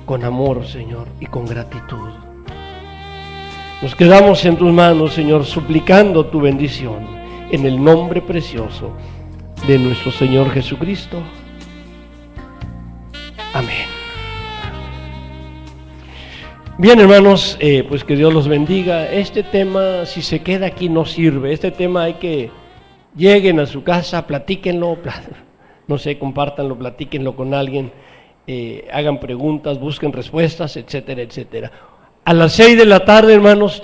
con amor, Señor, y con gratitud. Nos quedamos en tus manos, Señor, suplicando tu bendición en el nombre precioso de nuestro Señor Jesucristo. Amén. Bien, hermanos, pues que Dios los bendiga. Este tema, si se queda aquí, no sirve. Este tema hay que lleguen a su casa, platíquenlo, no sé, compártanlo, platíquenlo con alguien, hagan preguntas, busquen respuestas, etcétera, etcétera. A las 6 de la tarde, hermanos,